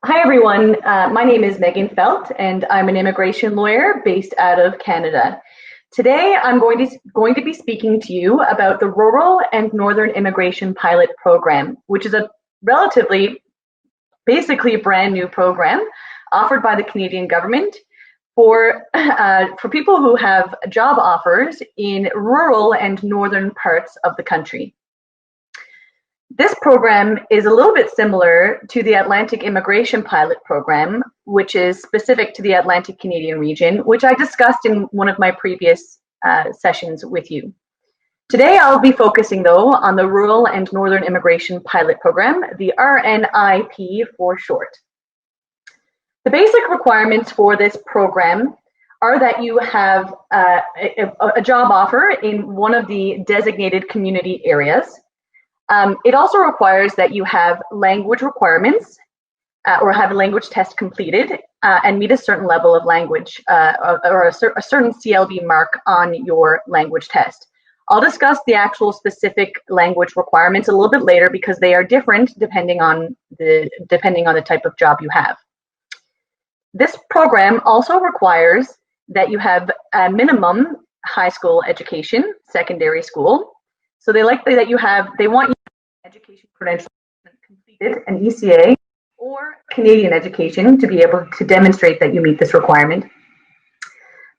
Hi everyone, my name is Meghan Felt and I'm an immigration lawyer based out of Canada. Today I'm going to be speaking to you about the Rural and Northern Immigration Pilot Program, which is a basically brand new program offered by the Canadian government for people who have job offers in rural and northern parts of the country. This program is a little bit similar to the Atlantic Immigration Pilot Program, which is specific to the Atlantic Canadian region, which I discussed in one of my previous sessions with you. Today, I'll be focusing, though, on the Rural and Northern Immigration Pilot Program, the RNIP for short. The basic requirements for this program are that you have a job offer in one of the designated community areas. It also requires that you have language requirements or have a language test completed and meet a certain level of language or a certain CLB mark on your language test. I'll discuss the actual specific language requirements a little bit later because they are different depending on the type of job you have. This program also requires that you have a minimum high school education, secondary school. So they want you education credentials completed, an ECA or Canadian education to be able to demonstrate that you meet this requirement.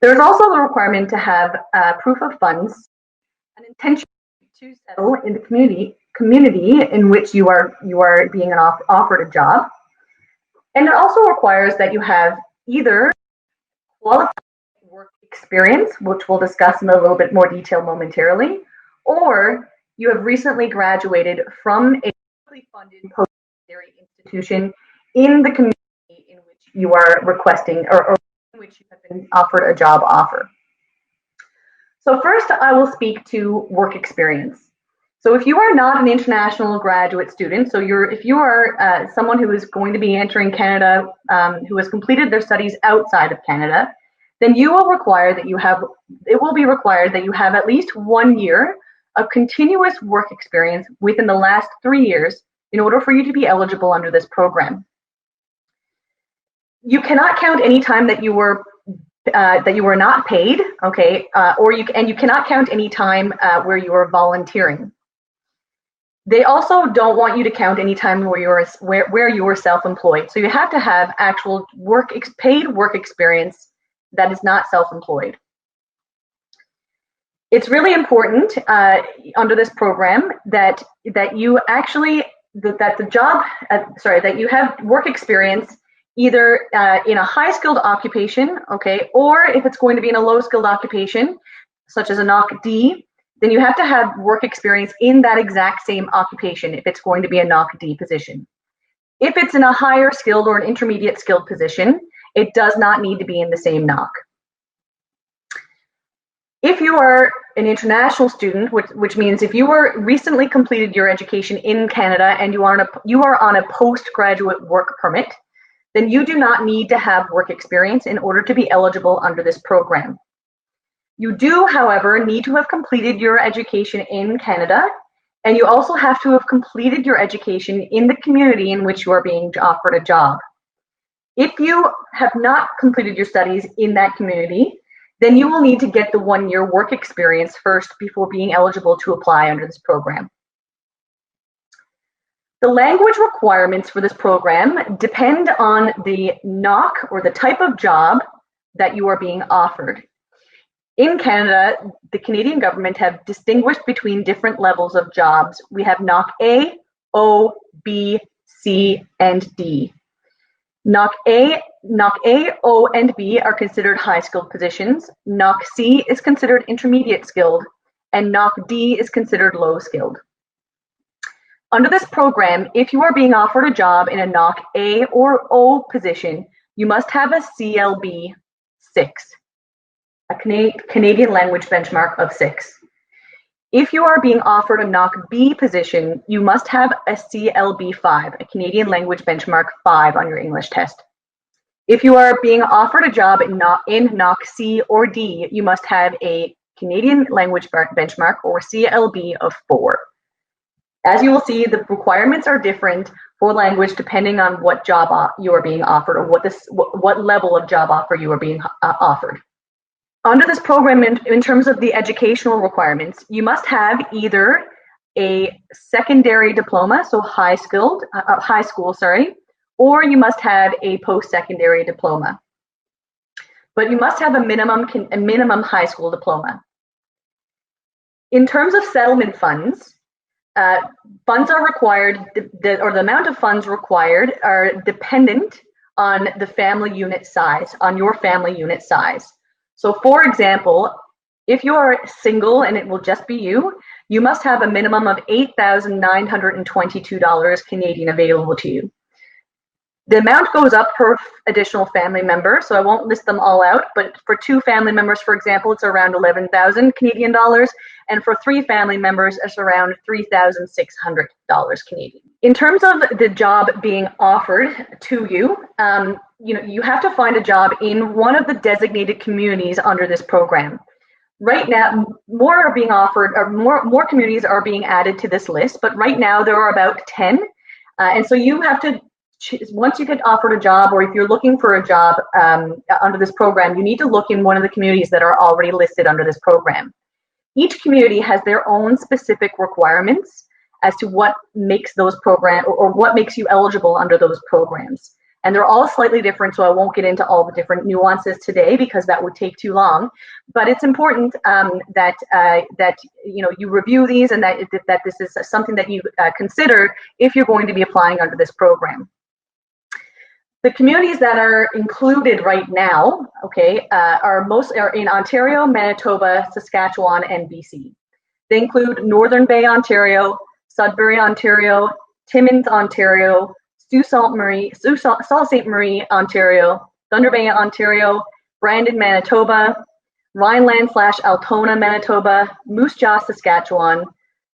There's also the requirement to have proof of funds, an intention to settle in the community in which you are being offered a job. And it also requires that you have either qualified work experience, which we'll discuss in a little bit more detail momentarily, or you have recently graduated from a publicly funded post-secondary institution in the community in which you are requesting or in which you have been offered a job offer. So first, I will speak to work experience. So if you are not an international graduate student, so if you are someone who is going to be entering Canada, who has completed their studies outside of Canada, then it will be required that you have at least 1 year of continuous work experience within the last 3 years in order for you to be eligible under this program. You cannot count any time that you were not paid, okay, and you cannot count any time where you are volunteering. They also don't want you to count any time where you were self-employed. So you have to have actual paid work experience that is not self-employed. It's really important under this program that you have work experience either in a high-skilled occupation, okay, or if it's going to be in a low-skilled occupation, such as a NOC-D, then you have to have work experience in that exact same occupation if it's going to be a NOC-D position. If it's in a higher skilled or an intermediate skilled position, it does not need to be in the same NOC. If you are an international student, which means if you were recently completed your education in Canada and you are on a postgraduate work permit, then you do not need to have work experience in order to be eligible under this program. You do, however, need to have completed your education in Canada, and you also have to have completed your education in the community in which you are being offered a job. If you have not completed your studies in that community, then you will need to get the 1 year work experience first before being eligible to apply under this program. The language requirements for this program depend on the NOC or the type of job that you are being offered. In Canada, the Canadian government have distinguished between different levels of jobs. We have NOC A, O, B, C, and D. NOC A, O, and B are considered high-skilled positions. NOC C is considered intermediate skilled, and NOC D is considered low-skilled. Under this program, if you are being offered a job in a NOC A or O position, you must have a CLB 6, a Canadian language benchmark of 6. If you are being offered a NOC B position, you must have a CLB 5, a Canadian language benchmark 5 on your English test. If you are being offered a job in NOC C or D, you must have a Canadian language benchmark or CLB of 4. As you will see, the requirements are different for language depending on what job you are being offered, or what level of job offer you are being offered. Under this program, in terms of the educational requirements, you must have either a secondary diploma, so high school, or you must have a post-secondary diploma. But you must have a minimum high school diploma. In terms of settlement funds, funds are required, the amount of funds required are dependent on the family unit size, on your family unit size. So for example, if you are single and it will just be you, you must have a minimum of $8,922 Canadian available to you. The amount goes up per additional family member, so I won't list them all out, but for 2 family members, for example, it's around 11,000 Canadian dollars, and for 3 family members, it's around $3,600 Canadian. In terms of the job being offered to you, you have to find a job in one of the designated communities under this program. Right now, more are being offered, or more communities are being added to this list, but right now there are about 10, and so you have to, once you get offered a job, or if you're looking for a job under this program, you need to look in one of the communities that are already listed under this program. Each community has their own specific requirements as to what makes those programs, or what makes you eligible under those programs. And they're all slightly different, so I won't get into all the different nuances today because that would take too long. But it's important that you review these, and that this is something that you consider if you're going to be applying under this program. The communities that are included right now, are in Ontario, Manitoba, Saskatchewan, and BC. They include Northern Bay, Ontario, Sudbury, Ontario, Timmins, Ontario, Sault Ste. Marie, Ontario, Thunder Bay, Ontario, Brandon, Manitoba, Rhineland/Altona, Manitoba, Moose Jaw, Saskatchewan,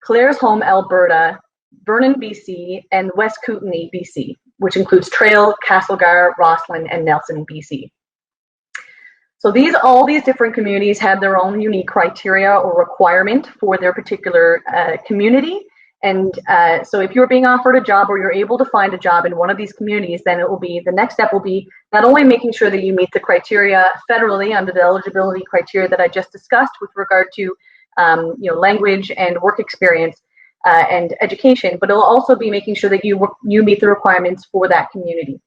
Claresholm, Alberta, Vernon, BC, and West Kootenay, BC, which includes Trail, Castlegar, Rossland, and Nelson, BC. So all these different communities have their own unique criteria or requirement for their particular community. And so if you're being offered a job, or you're able to find a job in one of these communities, then the next step will be not only making sure that you meet the criteria federally under the eligibility criteria that I just discussed with regard to language and work experience and education, but it'll also be making sure that you meet the requirements for that community.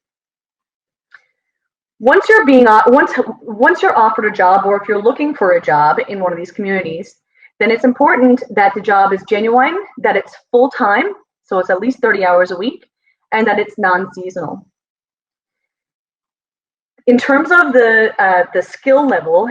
Once you're offered a job, or if you're looking for a job in one of these communities, then it's important that the job is genuine, that it's full-time, so it's at least 30 hours a week, and that it's non-seasonal. In terms of the skill level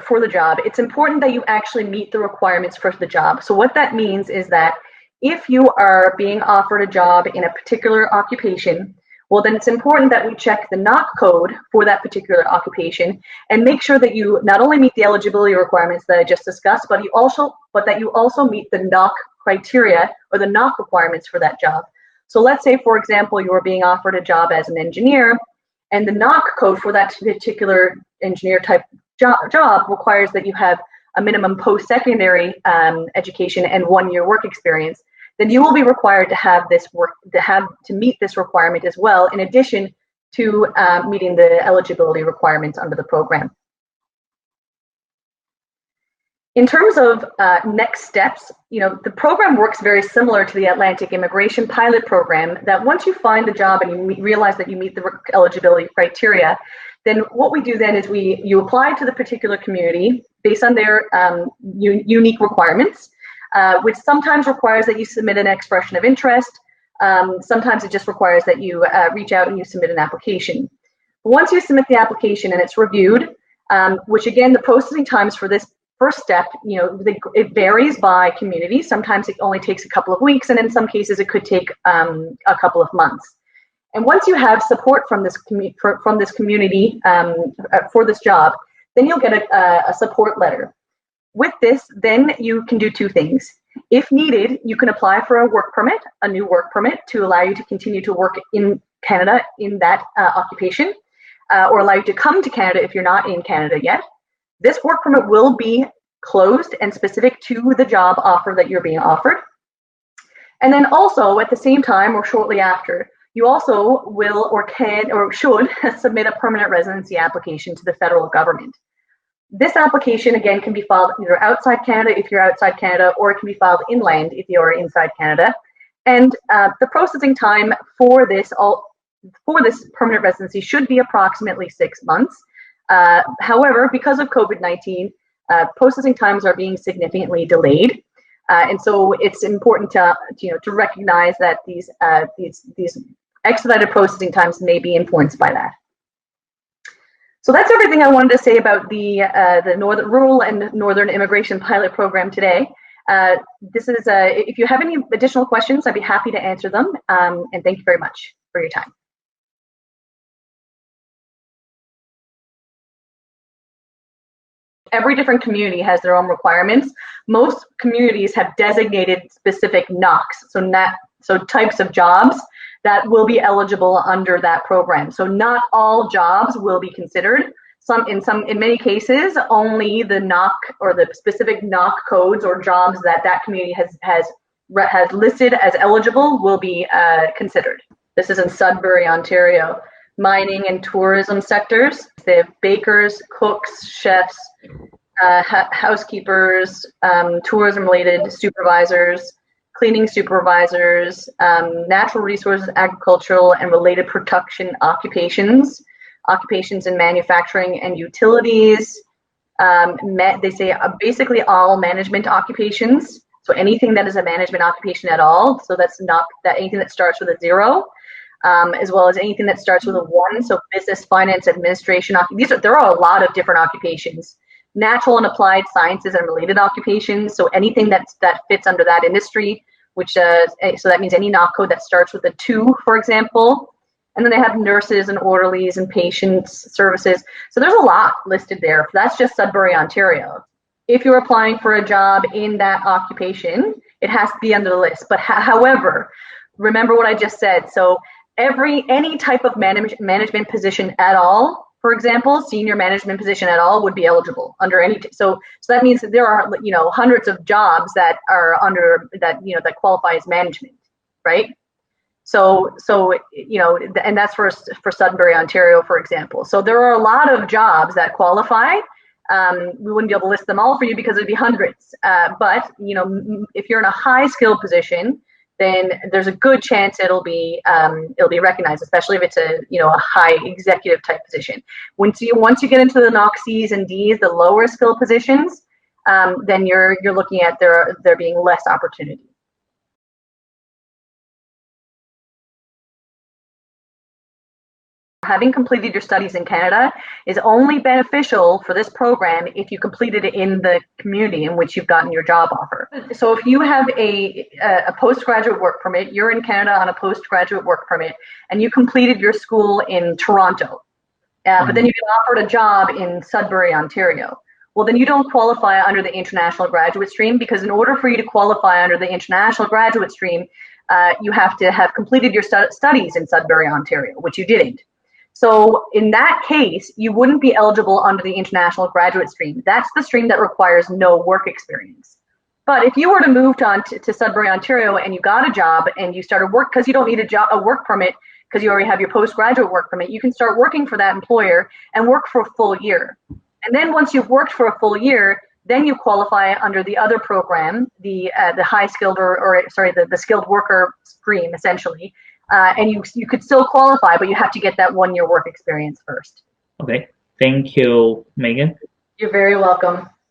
for the job, it's important that you actually meet the requirements for the job. So what that means is that if you are being offered a job in a particular occupation, well, then it's important that we check the NOC code for that particular occupation and make sure that you not only meet the eligibility requirements that I just discussed, but that you also meet the NOC criteria, or the NOC requirements for that job. So let's say, for example, you are being offered a job as an engineer, and the NOC code for that particular engineer type job requires that you have a minimum post-secondary education and 1 year work experience. Then you will be required to have to meet this requirement as well, in addition to meeting the eligibility requirements under the program. In terms of next steps, the program works very similar to the Atlantic Immigration Pilot Program, that once you find a job and you realize that you meet the eligibility criteria, then what we do then is you apply to the particular community based on their unique requirements, which sometimes requires that you submit an expression of interest. Sometimes it just requires that you reach out and you submit an application. Once you submit the application and it's reviewed, which again, the processing times for this first step, it varies by community. Sometimes it only takes a couple of weeks, and in some cases it could take a couple of months. And once you have support from this community for this job, then you'll get a support letter. With this, then you can do 2 things. If needed, you can apply for a new work permit to allow you to continue to work in Canada in that occupation, or allow you to come to Canada if you're not in Canada yet. This work permit will be closed and specific to the job offer that you're being offered. And then also at the same time or shortly after, you also will or can or should submit a permanent residency application to the federal government. This application, again, can be filed either outside Canada if you're outside Canada, or it can be filed inland if you are inside Canada. And the processing time for this permanent residency should be approximately 6 months. However, because of COVID-19, processing times are being significantly delayed. And so it's important to recognize that these expedited processing times may be influenced by that. So that's everything I wanted to say about the Rural and Northern Immigration Pilot Program today. If you have any additional questions, I'd be happy to answer them. And thank you very much for your time. Every different community has their own requirements. Most communities have designated specific NOCs, so types of jobs that will be eligible under that program. So not all jobs will be considered. In many cases, only the NOC or the specific NOC codes or jobs that community has listed as eligible will be considered. This is in Sudbury, Ontario. Mining and tourism sectors. They have bakers, cooks, chefs, housekeepers, tourism-related supervisors, cleaning supervisors, natural resources, agricultural and related production occupations in manufacturing and utilities. They say basically all management occupations. So anything that is a management occupation at all. So that's not that anything that starts with a 0. As well as anything that starts with a 1, so business, finance, administration. There are a lot of different occupations. Natural and applied sciences and related occupations, so anything that fits under that industry, which so that means any NOC code that starts with a 2, for example. And then they have nurses and orderlies and patients services. So there's a lot listed there. That's just Sudbury, Ontario. If you're applying for a job in that occupation, it has to be under the list. But however, remember what I just said. So any type of management position at all, for example, senior management position at all would be eligible under any. So that means that there are hundreds of jobs that are under that qualify as management, right? So and that's for Sudbury, Ontario, for example. So there are a lot of jobs that qualify. We wouldn't be able to list them all for you because it'd be hundreds. But if you're in a high skilled position, then there's a good chance it'll be recognized, especially if it's a high executive type position. Once you get into the NOC Cs and Ds, the lower skill positions, then you're looking at there being less opportunity. Having completed your studies in Canada is only beneficial for this program if you completed it in the community in which you've gotten your job offer. So if you have a postgraduate work permit, you're in Canada on a postgraduate work permit, and you completed your school in Toronto, but then you get offered a job in Sudbury, Ontario. Well, then you don't qualify under the international graduate stream, because in order for you to qualify under the international graduate stream, you have to have completed your studies in Sudbury, Ontario, which you didn't. So in that case, you wouldn't be eligible under the international graduate stream. That's the stream that requires no work experience. But if you were to move to Sudbury, Ontario, and you got a job and you started work, because you don't need a work permit because you already have your postgraduate work permit, you can start working for that employer and work for a full year. And then once you've worked for a full year, then you qualify under the other program, the high skilled the skilled worker stream, essentially. And you could still qualify, but you have to get that 1 year work experience first. Okay. Thank you, Megan. You're very welcome.